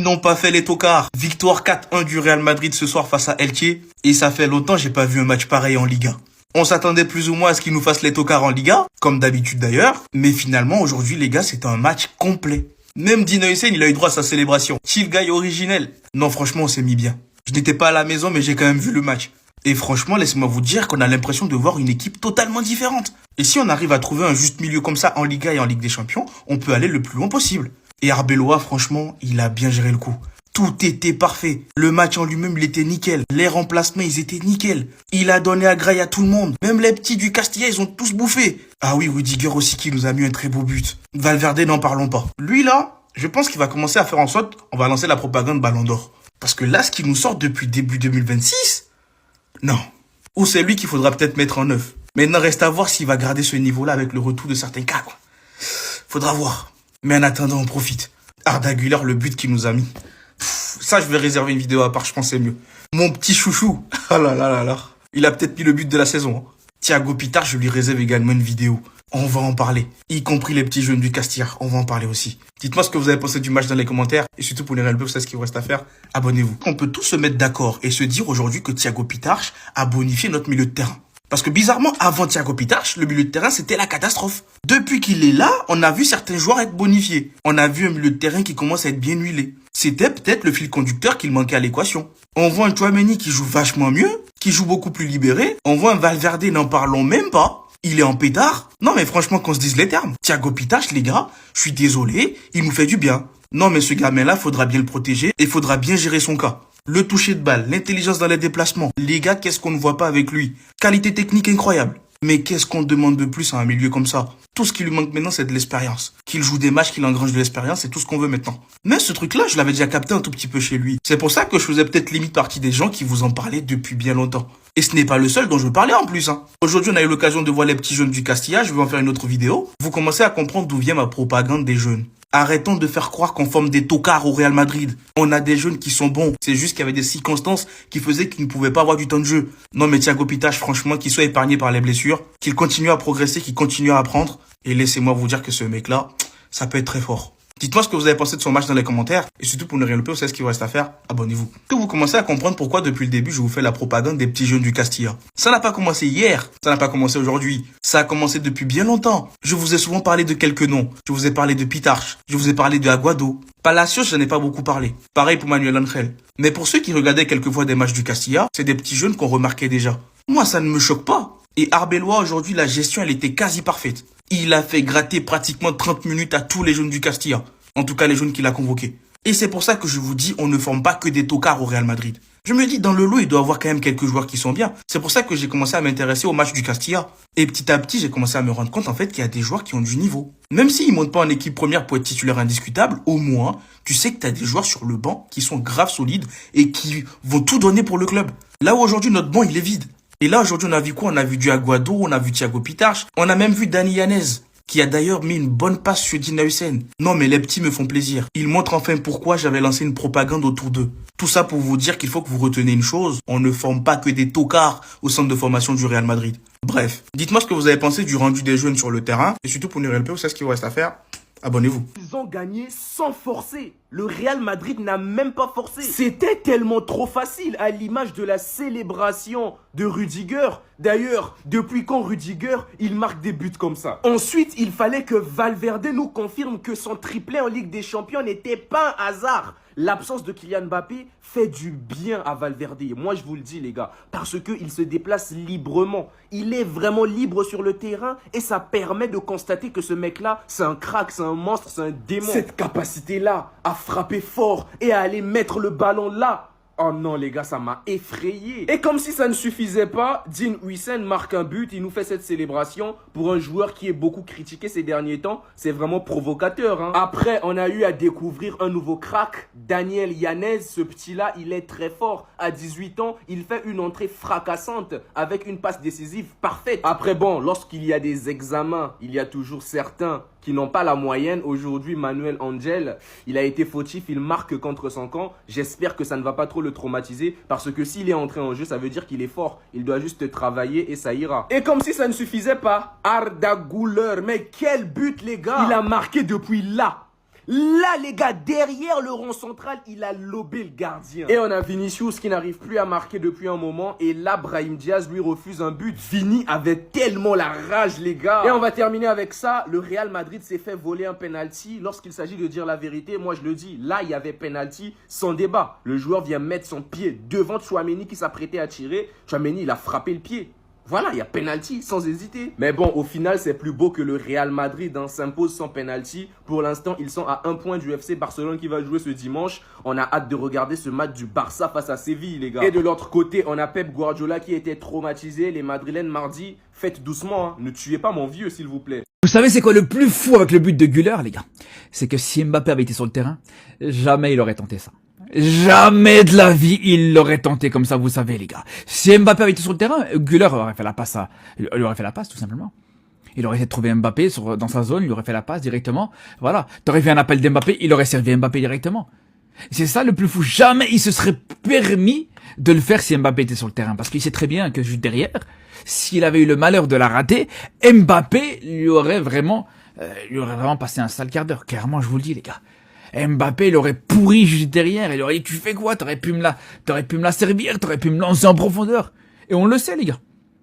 n'ont pas fait les tocards. Victoire 4-1 du Real Madrid ce soir face à Elche. Et ça fait longtemps j'ai pas vu un match pareil en Ligue 1. On s'attendait plus ou moins à ce qu'ils nous fassent les tocards en Liga, comme d'habitude d'ailleurs. Mais finalement, aujourd'hui, les gars, c'était un match complet. Même Dino Hussein, il a eu droit à sa célébration. Chill guy originel. Non, franchement, on s'est mis bien. Je n'étais pas à la maison, mais j'ai quand même vu le match. Et franchement, laissez-moi vous dire qu'on a l'impression de voir une équipe totalement différente. Et si on arrive à trouver un juste milieu comme ça en Liga et en Ligue des Champions, on peut aller le plus loin possible. Et Arbeloa, franchement, il a bien géré le coup. Tout était parfait. Le match en lui-même, il était nickel. Les remplacements, ils étaient nickel. Il a donné à graille à tout le monde. Même les petits du Castilla, ils ont tous bouffé. Ah oui, Rudiger aussi qui nous a mis un très beau but. Valverde, n'en parlons pas. Lui là, je pense qu'il va commencer à faire en sorte, on va lancer la propagande Ballon d'Or. Parce que là, ce qu'il nous sort depuis début 2026, non. Ou c'est lui qu'il faudra peut-être mettre en œuvre. Maintenant, reste à voir s'il va garder ce niveau-là avec le retour de certains cas, quoi. Faudra voir. Mais en attendant, on profite. Arda Güler, le but qu'il nous a mis. Ça, je vais réserver une vidéo à part, je pense que c'est mieux. Mon petit chouchou. Ah là là là là. Il a peut-être mis le but de la saison. Thiago Pitard, je lui réserve également une vidéo. On va en parler. Y compris les petits jeunes du Castilla. On va en parler aussi. Dites-moi ce que vous avez pensé du match dans les commentaires. Et surtout pour les Real Buffs, c'est ce qu'il vous reste à faire. Abonnez-vous. On peut tous se mettre d'accord et se dire aujourd'hui que Thiago Pitard a bonifié notre milieu de terrain. Parce que bizarrement, avant Thiago Pitard, le milieu de terrain, c'était la catastrophe. Depuis qu'il est là, on a vu certains joueurs être bonifiés. On a vu un milieu de terrain qui commence à être bien huilé. C'était peut-être le fil conducteur qu'il manquait à l'équation. On voit un Tchouaméni qui joue vachement mieux, qui joue beaucoup plus libéré. On voit un Valverde, n'en parlons même pas. Il est en pétard. Non mais franchement, qu'on se dise les termes. Thiago Pitard, les gars, je suis désolé, il nous fait du bien. Non mais ce gamin-là, faudra bien le protéger et faudra bien gérer son cas. Le toucher de balle, l'intelligence dans les déplacements. Les gars, qu'est-ce qu'on ne voit pas avec lui? Qualité technique incroyable. Mais qu'est-ce qu'on demande de plus à un milieu comme ça? Tout ce qui lui manque maintenant, c'est de l'expérience. Qu'il joue des matchs, qu'il engrange de l'expérience, c'est tout ce qu'on veut maintenant. Mais ce truc-là, je l'avais déjà capté un tout petit peu chez lui. C'est pour ça que je faisais peut-être limite partie des gens qui vous en parlaient depuis bien longtemps. Et ce n'est pas le seul dont je veux parler en plus. Aujourd'hui, on a eu l'occasion de voir les petits jeunes du Castilla. Je vais en faire une autre vidéo. Vous commencez à comprendre d'où vient ma propagande des jeunes. Arrêtons de faire croire qu'on forme des tocards au Real Madrid. On a des jeunes qui sont bons. C'est juste qu'il y avait des circonstances qui faisaient qu'ils ne pouvaient pas avoir du temps de jeu. Non mais Thiago Pitard, franchement, qu'il soit épargné par les blessures, qu'il continue à progresser, qu'il continue à apprendre. Et laissez-moi vous dire que ce mec-là, ça peut être très fort. Dites-moi ce que vous avez pensé de son match dans les commentaires. Et surtout pour ne rien louper, vous savez ce qu'il vous reste à faire. Abonnez-vous. Que vous commencez à comprendre pourquoi depuis le début, je vous fais la propagande des petits jeunes du Castilla. Ça n'a pas commencé hier. Ça n'a pas commencé aujourd'hui. Ça a commencé depuis bien longtemps. Je vous ai souvent parlé de quelques noms. Je vous ai parlé de Pitard. Je vous ai parlé de Aguado. Palacios, je n'en ai pas beaucoup parlé. Pareil pour Manuel Angel. Mais pour ceux qui regardaient quelquefois des matchs du Castilla, c'est des petits jeunes qu'on remarquait déjà. Moi, ça ne me choque pas. Et Arbeloa, aujourd'hui, la gestion, elle était quasi parfaite. Il a fait gratter pratiquement 30 minutes à tous les jeunes du Castilla. En tout cas, les jeunes qu'il a convoqués. Et c'est pour ça que je vous dis, on ne forme pas que des tocards au Real Madrid. Je me dis, dans le lot, il doit y avoir quand même quelques joueurs qui sont bien. C'est pour ça que j'ai commencé à m'intéresser au match du Castilla. Et petit à petit, j'ai commencé à me rendre compte, en fait, qu'il y a des joueurs qui ont du niveau. Même s'ils montent pas en équipe première pour être titulaire indiscutable, au moins, tu sais que tu as des joueurs sur le banc qui sont grave solides et qui vont tout donner pour le club. Là où aujourd'hui, notre banc, il est vide. Et là, aujourd'hui, on a vu quoi? On a vu du Aguado, on a vu Thiago Pitard, on a même vu Dani Yanez, qui a d'ailleurs mis une bonne passe sur Dina Hussein. Non, mais les petits me font plaisir. Ils montrent enfin pourquoi j'avais lancé une propagande autour d'eux. Tout ça pour vous dire qu'il faut que vous reteniez une chose. On ne forme pas que des tocards au centre de formation du Real Madrid. Bref, dites-moi ce que vous avez pensé du rendu des jeunes sur le terrain. Et surtout pour ne rien perdre, vous savez ce qu'il vous reste à faire. Abonnez-vous. Ils ont gagné sans forcer. Le Real Madrid n'a même pas forcé. C'était tellement trop facile, à l'image de la célébration de Rudiger. D'ailleurs, depuis quand Rudiger, il marque des buts comme ça? Ensuite, il fallait que Valverde nous confirme que son triplé en Ligue des Champions n'était pas un hasard. L'absence de Kylian Mbappé fait du bien à Valverde. Moi, je vous le dis, les gars, parce qu'il se déplace librement. Il est vraiment libre sur le terrain et ça permet de constater que ce mec-là, c'est un crack, c'est un monstre, c'est un démon. Cette capacité-là à frapper fort et à aller mettre le ballon là. Oh non les gars, ça m'a effrayé. Et comme si ça ne suffisait pas, Dino Hussein marque un but, il nous fait cette célébration pour un joueur qui est beaucoup critiqué ces derniers temps. C'est vraiment provocateur. Après, on a eu à découvrir un nouveau crack, Daniel Yanez. Ce petit-là, il est très fort. À 18 ans, il fait une entrée fracassante avec une passe décisive parfaite. Après bon, lorsqu'il y a des examens, il y a toujours certains qui n'ont pas la moyenne. Aujourd'hui, Manuel Angel, il a été fautif, il marque contre son camp. J'espère que ça ne va pas trop le traumatiser parce que s'il est entré en jeu, ça veut dire qu'il est fort. Il doit juste travailler et ça ira. Et comme si ça ne suffisait pas, Arda Güler, mais quel but les gars! Il a marqué depuis là. Là, les gars, derrière le rond central, il a lobé le gardien. Et on a Vinicius qui n'arrive plus à marquer depuis un moment. Et là, Brahim Diaz lui refuse un but. Vini avait tellement la rage, les gars. Et on va terminer avec ça. Le Real Madrid s'est fait voler un penalty. Lorsqu'il s'agit de dire la vérité, moi je le dis, là, il y avait penalty sans débat. Le joueur vient mettre son pied devant Tchouaméni qui s'apprêtait à tirer. Tchouaméni, il a frappé le pied. Voilà, il y a penalty sans hésiter. Mais bon, au final, c'est plus beau que le Real Madrid s'impose sans penalty. Pour l'instant, ils sont à 1 point du FC Barcelone qui va jouer ce dimanche. On a hâte de regarder ce match du Barça face à Séville, les gars. Et de l'autre côté, on a Pep Guardiola qui était traumatisé. Les Madrilènes mardi, faites doucement, hein. Ne tuez pas mon vieux, s'il vous plaît. Vous savez c'est quoi le plus fou avec le but de Güler, les gars? C'est que si Mbappé avait été sur le terrain, jamais il aurait tenté ça. Jamais de la vie, il l'aurait tenté comme ça, vous savez, les gars. Si Mbappé avait été sur le terrain, Güler aurait fait la passe il aurait fait la passe, tout simplement. Il aurait essayé de trouver Mbappé dans sa zone, il aurait fait la passe directement. Voilà. T'aurais fait un appel d'Mbappé, il aurait servi Mbappé directement. C'est ça le plus fou. Jamais il se serait permis de le faire si Mbappé était sur le terrain. Parce qu'il sait très bien que juste derrière, s'il avait eu le malheur de la rater, Mbappé lui aurait vraiment passé un sale quart d'heure. Clairement, je vous le dis, les gars. Mbappé, il aurait pourri juste derrière. Il aurait dit, tu fais quoi? T'aurais pu me la servir, t'aurais pu me lancer en profondeur. Et on le sait, les gars.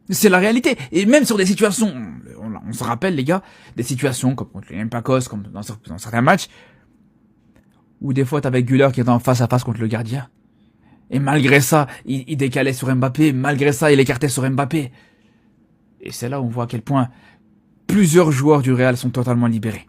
C'est la réalité. Et même sur des situations, on se rappelle, les gars, des situations comme contre l'Olympiakos, comme dans certains matchs, où des fois t'avais Güler qui était en face à face contre le gardien. Et malgré ça, il décalait sur Mbappé. Malgré ça, il écartait sur Mbappé. Et c'est là où on voit à quel point plusieurs joueurs du Real sont totalement libérés.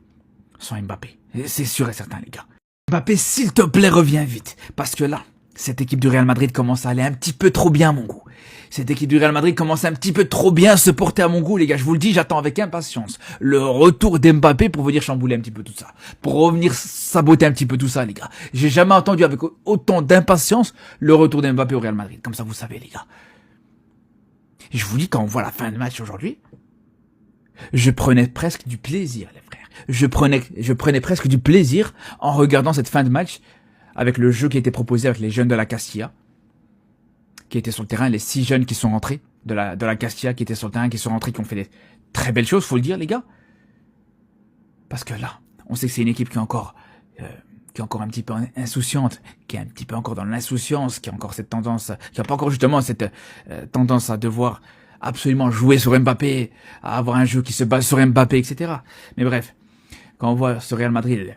Sans Mbappé. C'est sûr et certain, les gars. Mbappé, s'il te plaît, reviens vite. Parce que là, cette équipe du Real Madrid commence à aller un petit peu trop bien à mon goût. Cette équipe du Real Madrid commence un petit peu trop bien à se porter à mon goût, les gars. Je vous le dis, j'attends avec impatience le retour d'Mbappé pour venir chambouler un petit peu tout ça. Pour revenir saboter un petit peu tout ça, les gars. J'ai jamais entendu avec autant d'impatience le retour d'Mbappé au Real Madrid. Comme ça, vous savez, les gars. Et je vous dis, quand on voit la fin de match aujourd'hui, je prenais presque du plaisir, les frères. Je prenais presque du plaisir en regardant cette fin de match avec le jeu qui était proposé avec les jeunes de la Castilla, qui étaient sur le terrain, les 6 jeunes qui sont rentrés de la Castilla, qui étaient sur le terrain, qui sont rentrés, qui ont fait des très belles choses, faut le dire, les gars. Parce que là, on sait que c'est une équipe qui est encore un petit peu insouciante, qui est un petit peu encore dans l'insouciance, qui a encore cette tendance, qui a pas encore justement cette tendance à devoir absolument jouer sur Mbappé, à avoir un jeu qui se base sur Mbappé, etc. Mais bref, quand on voit ce Real Madrid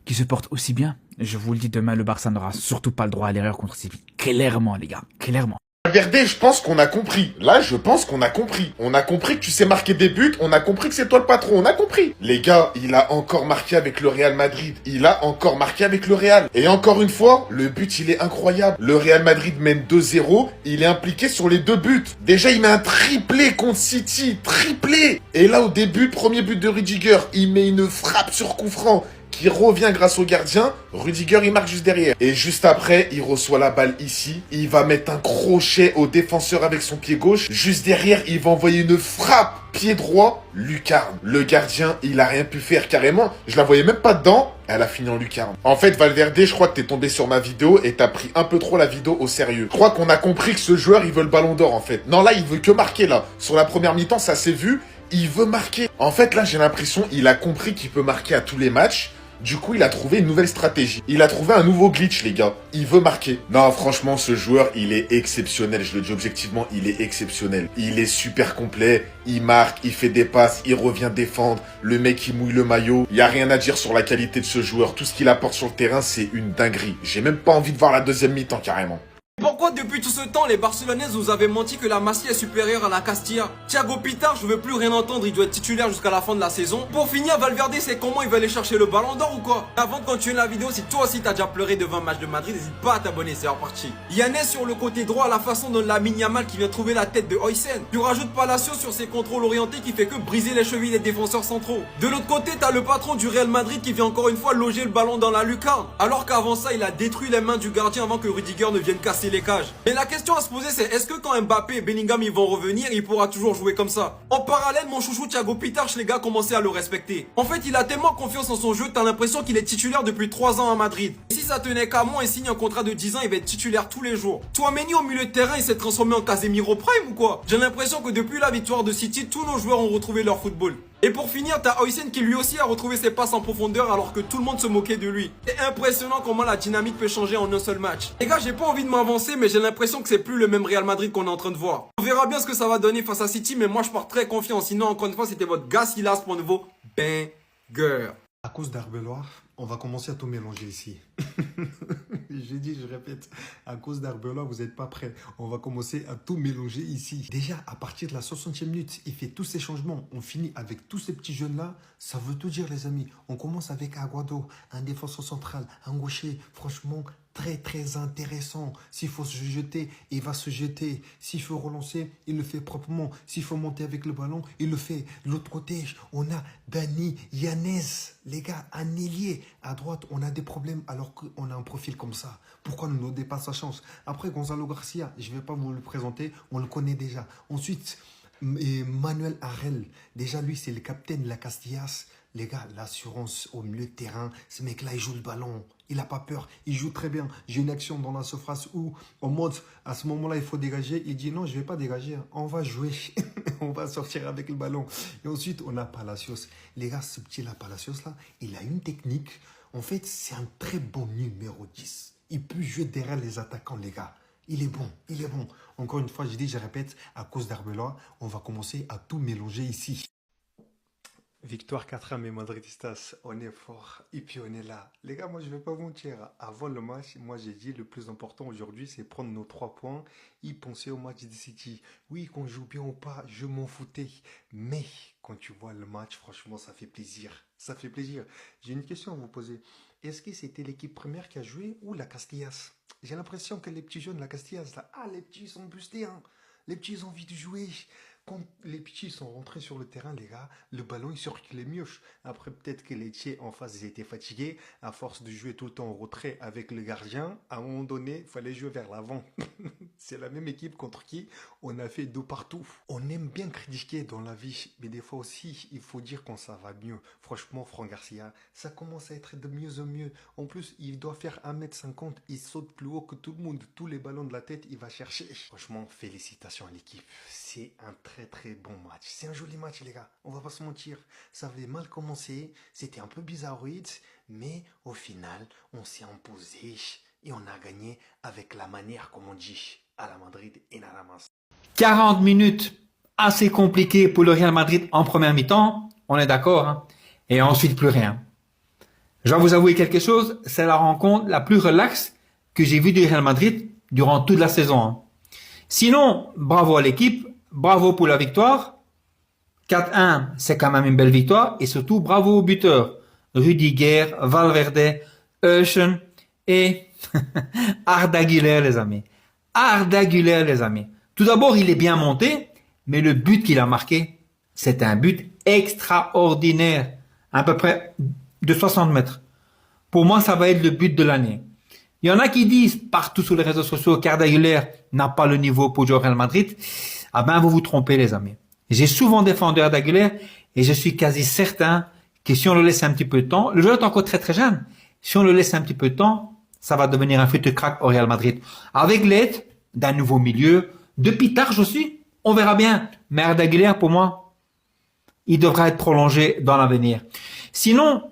qui se porte aussi bien, je vous le dis, demain, le Barça n'aura surtout pas le droit à l'erreur contre Séville. Clairement, les gars, clairement. Valverde, je pense qu'on a compris. Là, je pense qu'on a compris. On a compris que tu sais marquer des buts. On a compris que c'est toi le patron. On a compris. Les gars, il a encore marqué avec le Real Madrid. Il a encore marqué avec le Real. Et encore une fois, le but, il est incroyable. Le Real Madrid mène 2-0. Il est impliqué sur les 2 buts. Déjà, il met un triplé contre City. Triplé. Et là, au début, premier but de Rudiger, il met une frappe sur coup franc qui revient grâce au gardien. Rudiger, il marque juste derrière. Et juste après, il reçoit la balle ici. Il va mettre un crochet au défenseur avec son pied gauche. Juste derrière, il va envoyer une frappe pied droit. Lucarne. Le gardien, il a rien pu faire carrément. Je la voyais même pas dedans. Elle a fini en lucarne. En fait, Valverde, je crois que t'es tombé sur ma vidéo et t'as pris un peu trop la vidéo au sérieux. Je crois qu'on a compris que ce joueur, il veut le ballon d'or, en fait. Non, là, il veut que marquer, là. Sur la première mi-temps, ça s'est vu. Il veut marquer. En fait, là, j'ai l'impression il a compris qu'il peut marquer à tous les matchs. Du coup, il a trouvé une nouvelle stratégie. Il a trouvé un nouveau glitch, les gars. Il veut marquer. Non, franchement, ce joueur, il est exceptionnel. Je le dis objectivement, il est exceptionnel. Il est super complet. Il marque, il fait des passes, il revient défendre. Le mec, il mouille le maillot. Il n'y a rien à dire sur la qualité de ce joueur. Tout ce qu'il apporte sur le terrain, c'est une dinguerie. J'ai même pas envie de voir la deuxième mi-temps, carrément. Pourquoi depuis tout ce temps les Barcelonais nous avaient menti que la Masia est supérieure à la Castilla? Thiago Pitard, je veux plus rien entendre, il doit être titulaire jusqu'à la fin de la saison. Pour finir, Valverde, c'est comment il va aller chercher le ballon d'or ou quoi? Avant de continuer la vidéo, si toi aussi t'as déjà pleuré devant un match de Madrid, n'hésite pas à t'abonner, c'est reparti. Yannis sur le côté droit, la façon dont Lamine Yamal qui vient trouver la tête de Oysen. Tu rajoutes Palacios sur ses contrôles orientés qui fait que briser les chevilles des défenseurs centraux. De l'autre côté, t'as le patron du Real Madrid qui vient encore une fois loger le ballon dans la lucarne. Alors qu'avant ça, il a détruit les mains du gardien avant que Rudiger ne vienne casser les cages. Mais la question à se poser, c'est est-ce que quand Mbappé et Bellingham ils vont revenir, il pourra toujours jouer comme ça? En parallèle, mon chouchou Thiago Pitard, les gars, commençaient à le respecter. En fait, il a tellement confiance en son jeu, t'as l'impression qu'il est titulaire depuis 3 ans à Madrid. Et si ça tenait qu'à moi, il signe un contrat de 10 ans, il va être titulaire tous les jours. Tchouaméni au milieu de terrain, il s'est transformé en Casemiro Prime ou quoi? J'ai l'impression que depuis la victoire de City, tous nos joueurs ont retrouvé leur football. Et pour finir, t'as Højsen qui lui aussi a retrouvé ses passes en profondeur alors que tout le monde se moquait de lui. C'est impressionnant comment la dynamique peut changer en un seul match. Les gars, j'ai pas envie de m'avancer, mais j'ai l'impression que c'est plus le même Real Madrid qu'on est en train de voir. On verra bien ce que ça va donner face à City, mais moi je pars très confiant. Sinon, encore une fois, c'était votre gars Silas pour un nouveau banger. À cause d'Arbeloa, on va commencer à tout mélanger ici. Je dis, je répète, à cause d'Arbeloa, vous n'êtes pas prêts. On va commencer à tout mélanger ici. Déjà, à partir de la 60e minute, il fait tous ces changements. On finit avec tous ces petits jeunes-là. Ça veut tout dire, les amis. On commence avec Aguado, un défenseur central, un gaucher. Franchement, très, très intéressant. S'il faut se jeter, il va se jeter. S'il faut relancer, il le fait proprement. S'il faut monter avec le ballon, il le fait. De l'autre côté, on a Dani Yanez. Les gars, un ailier. À droite, on a des problèmes alors qu'on a un profil comme ça. Pourquoi ne nous donnez pas sa chance? Après, Gonzalo Garcia, je ne vais pas vous le présenter. On le connaît déjà. Ensuite, Manuel Arel. Déjà, lui, c'est le capitaine de la Castillas. Les gars, l'assurance au milieu de terrain. Ce mec-là, il joue le ballon. Il n'a pas peur. Il joue très bien. J'ai une action dans la surface où, en mode, à ce moment-là, il faut dégager. Il dit non, je ne vais pas dégager. On va jouer. On va sortir avec le ballon. Et ensuite, on a Palacios. Les gars, ce petit-là, Palacios-là, il a une technique. En fait, c'est un très bon numéro 10. Il peut jouer derrière les attaquants, les gars. Il est bon, il est bon. Encore une fois, je dis, je répète, à cause d'Arbeloa, on va commencer à tout mélanger ici. Victoire 4-1, mes madridistas, on est fort et puis on est là. Les gars, moi je vais pas vous mentir, avant le match, moi j'ai dit le plus important aujourd'hui c'est prendre nos 3 points et penser au match de City. Oui, qu'on joue bien ou pas, je m'en foutais. Mais quand tu vois le match, franchement ça fait plaisir. Ça fait plaisir. J'ai une question à vous poser. Est-ce que c'était l'équipe première qui a joué ou la Castillas? J'ai l'impression que les petits jeunes de la Castillas, là, les petits sont boostés, hein. Les petits ont envie de jouer. Quand les petits sont rentrés sur le terrain, les gars, le ballon, il circulait mieux. Après, peut-être que les tiers en face, ils étaient fatigués. À force de jouer tout le temps en retrait avec le gardien, à un moment donné, il fallait jouer vers l'avant. C'est la même équipe contre qui on a fait deux partout. On aime bien critiquer dans la vie, mais des fois aussi, il faut dire quand ça va mieux. Franchement, Fran Garcia, ça commence à être de mieux en mieux. En plus, il doit faire 1m50, il saute plus haut que tout le monde. Tous les ballons de la tête, il va chercher. Franchement, félicitations à l'équipe. C'est un très très bon match. C'est un joli match, les gars. On va pas se mentir. Ça avait mal commencé. C'était un peu bizarroïde. Mais au final, on s'est imposé et on a gagné avec la manière, comme on dit, à la Madrid et à la masse. 40 minutes assez compliquées pour le Real Madrid en première mi-temps. On est d'accord, hein? Et ensuite, plus rien. Je vais vous avouer quelque chose. C'est la rencontre la plus relaxe que j'ai vue du Real Madrid durant toute la saison, hein. Sinon, bravo à l'équipe. Bravo pour la victoire. 4-1, c'est quand même une belle victoire. Et surtout, bravo aux buteurs. Rudiger, Valverde, Højsen et Arda Güler, les amis. Arda Güler, les amis. Tout d'abord, il est bien monté, mais le but qu'il a marqué, c'est un but extraordinaire. À peu près de 60 mètres. Pour moi, ça va être le but de l'année. Il y en a qui disent partout sur les réseaux sociaux qu'Arda Güler n'a pas le niveau pour jouer au Real Madrid. Ah ben, vous vous trompez, les amis. J'ai souvent défendu Arda Güler et je suis quasi certain que si on le laisse un petit peu de temps, le joueur est encore très très jeune. Si on le laisse un petit peu de temps, ça va devenir un futur crack au Real Madrid. Avec l'aide d'un nouveau milieu, de Pitarch aussi, on verra bien. Mais Arda Güler, pour moi, il devra être prolongé dans l'avenir. Sinon,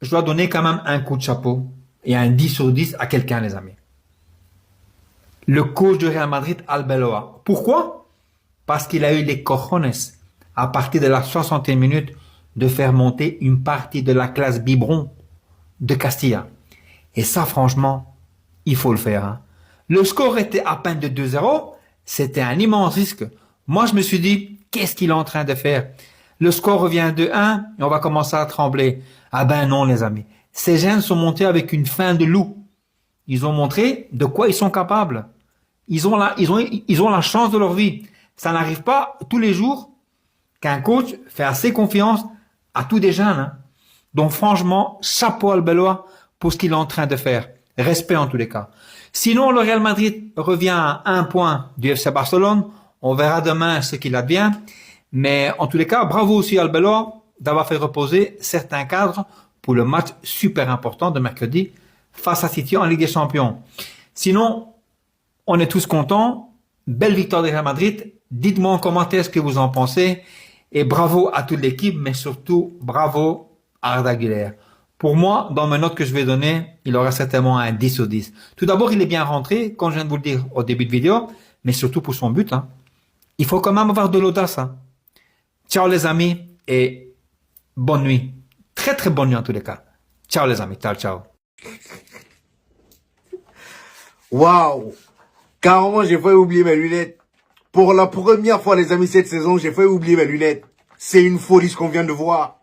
je dois donner quand même un coup de chapeau et un 10 sur 10 à quelqu'un, les amis. Le coach du Real Madrid, Arbeloa. Pourquoi? Parce qu'il a eu les cojones, à partir de la 60e minute, de faire monter une partie de la classe biberon de Castilla. Et ça, franchement, il faut le faire, hein. Le score était à peine de 2-0. C'était un immense risque. Moi, je me suis dit, qu'est-ce qu'il est en train de faire? Le score revient de 1 et on va commencer à trembler. Ah ben non, les amis. Ces jeunes sont montés avec une faim de loup. Ils ont montré de quoi ils sont capables. Ils ont la chance de leur vie. Ça n'arrive pas tous les jours qu'un coach fait assez confiance à tous des jeunes, hein. Donc franchement, chapeau à Arbeloa pour ce qu'il est en train de faire. Respect en tous les cas. Sinon, le Real Madrid revient à 1 point du FC Barcelone. On verra demain ce qu'il advient. Mais en tous les cas, bravo aussi à Arbeloa d'avoir fait reposer certains cadres pour le match super important de mercredi face à City en Ligue des Champions. Sinon, on est tous contents. Belle victoire du Real Madrid. Dites-moi en commentaire ce que vous en pensez. Et bravo à toute l'équipe, mais surtout bravo à Arda Güler. Pour moi, dans mes notes que je vais donner, il aura certainement un 10 sur 10. Tout d'abord, il est bien rentré, comme je viens de vous le dire au début de vidéo, mais surtout pour son but. Il faut quand même avoir de l'audace. Ciao les amis et bonne nuit. Très très bonne nuit en tous les cas. Ciao les amis, ciao ciao. Waouh! Carrément, j'ai failli oublier mes lunettes. Pour la première fois, les amis, cette saison, j'ai failli oublier mes lunettes. C'est une folie ce qu'on vient de voir.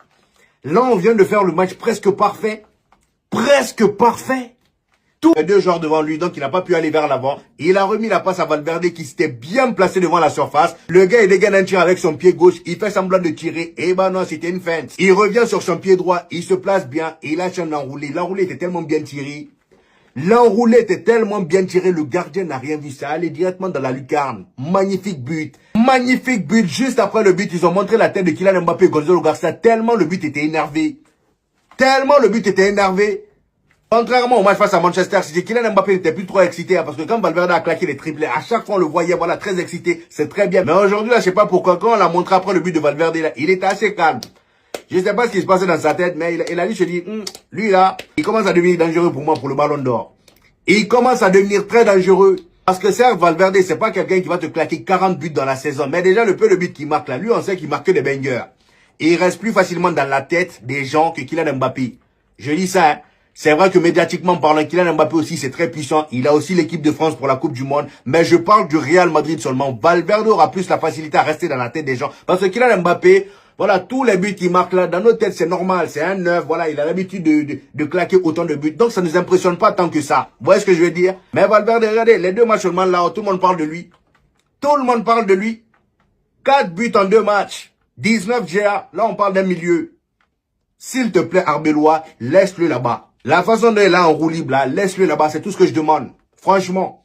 Là, on vient de faire le match presque parfait. Presque parfait. Tous les deux joueurs devant lui, donc il n'a pas pu aller vers l'avant. Il a remis la passe à Valverde qui s'était bien placé devant la surface. Le gars, il dégaine un tir avec son pied gauche. Il fait semblant de tirer. Et ben non, c'était une feinte. Il revient sur son pied droit. Il se place bien. Il lâche un enroulé. L'enroulé était tellement bien tiré. L'enroulé était tellement bien tiré, le gardien n'a rien vu, ça allait directement dans la lucarne. Magnifique but. Magnifique but. Juste après le but, ils ont montré la tête de Kylian Mbappé et Gonzalo Garcia, tellement le but était énervé. Tellement le but était énervé. Contrairement au match face à Manchester City, Kylian Mbappé n'était plus trop excité, parce que quand Valverde a claqué les triplés, à chaque fois on le voyait, voilà, très excité, c'est très bien. Mais aujourd'hui, là, je sais pas pourquoi, quand on l'a montré après le but de Valverde, là, il était assez calme. Je sais pas ce qui se passait dans sa tête, mais il a dit, je dis, lui là, il commence à devenir dangereux pour moi pour le ballon d'or. Il commence à devenir très dangereux. Parce que certes, Valverde, c'est pas quelqu'un qui va te claquer 40 buts dans la saison. Mais déjà, le peu de buts qu'il marque là, lui, on sait qu'il marque que des bangers. Et il reste plus facilement dans la tête des gens que Kylian Mbappé. Je dis ça, hein. C'est vrai que médiatiquement parlant, Kylian Mbappé aussi, c'est très puissant. Il a aussi l'équipe de France pour la Coupe du Monde. Mais je parle du Real Madrid seulement. Valverde aura plus la facilité à rester dans la tête des gens. Parce que Kylian Mbappé, voilà, tous les buts qu'il marque là, dans nos têtes, c'est normal. C'est un neuf, voilà, il a l'habitude de claquer autant de buts. Donc, ça ne nous impressionne pas tant que ça. Vous voyez ce que je veux dire? Mais Valverde, regardez, les deux matchs seulement là, tout le monde parle de lui. Tout le monde parle de lui. 4 buts en 2 matchs. 19 GA. Là, on parle d'un milieu. S'il te plaît, Arbeloa, laisse-le là-bas. La façon dont il est là en roue libre, là, laisse-le là-bas. C'est tout ce que je demande. Franchement.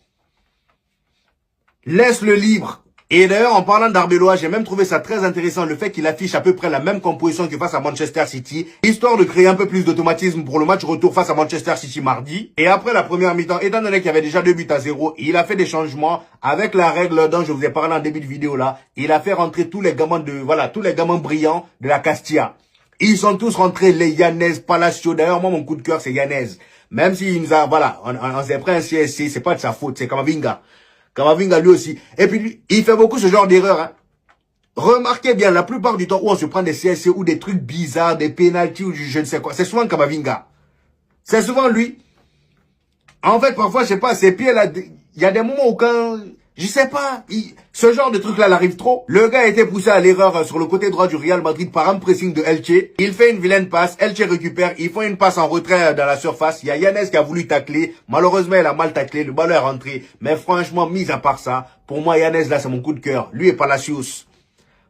Laisse-le libre. Et d'ailleurs, en parlant d'Arbeloa, j'ai même trouvé ça très intéressant, le fait qu'il affiche à peu près la même composition que face à Manchester City, histoire de créer un peu plus d'automatisme pour le match retour face à Manchester City mardi. Et après la première mi-temps, étant donné qu'il y avait déjà 2 buts à 0, il a fait des changements avec la règle dont je vous ai parlé en début de vidéo là. Il a fait rentrer tous les gamins tous les gamins brillants de la Castilla. Ils sont tous rentrés, les Yanez, Palacio. D'ailleurs, moi, mon coup de cœur, c'est Yanez. Même s'il nous a, voilà, on s'est pris un CSC, c'est pas de sa faute, c'est Kamavinga. Kamavinga lui aussi. Et puis lui, il fait beaucoup ce genre d'erreur. Hein. Remarquez bien, la plupart du temps où on se prend des CSC ou des trucs bizarres, des pénaltys ou je ne sais quoi, c'est souvent Kamavinga. C'est souvent lui. En fait, parfois, je sais pas, ses pieds là, il y a des moments où quand, je sais pas, ce genre de truc là, il arrive trop. Le gars a été poussé à l'erreur sur le côté droit du Real Madrid par un pressing de Elche. Il fait une vilaine passe, Elche récupère, ils font une passe en retrait dans la surface. Il y a Yanez qui a voulu tacler. Malheureusement, il a mal taclé, le ballon est rentré. Mais franchement, mis à part ça, pour moi, Yanez là, c'est mon coup de cœur. Lui et Palacios.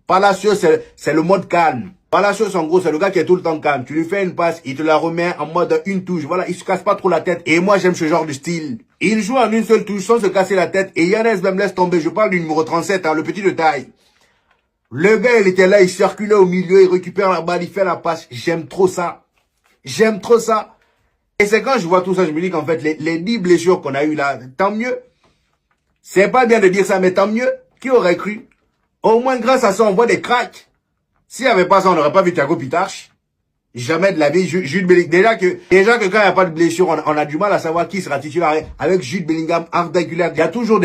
Palacios, c'est le mode calme. Palacios, en gros, c'est le gars qui est tout le temps calme. Tu lui fais une passe, il te la remet en mode une touche. Voilà, il se casse pas trop la tête. Et moi, j'aime ce genre de style. Il joue en une seule touche sans se casser la tête. Et Yanez même laisse tomber. Je parle du numéro 37, hein, le petit de taille. Le gars, il était là, il circulait au milieu, il récupère la balle, il fait la passe. J'aime trop ça. J'aime trop ça. Et c'est quand je vois tout ça, je me dis qu'en fait, les 10 blessures qu'on a eues là, tant mieux. C'est pas bien de dire ça, mais tant mieux. Qui aurait cru? Au moins, grâce à ça, on voit des cracks. S'il n'y avait pas ça, on n'aurait pas vu Thiago Pitarch. Jamais de la vie. Jude Bellingham. Déjà que quand il n'y a pas de blessure, on a du mal à savoir qui sera titulaire. Avec Jude Bellingham, Arda Güler, il y a toujours des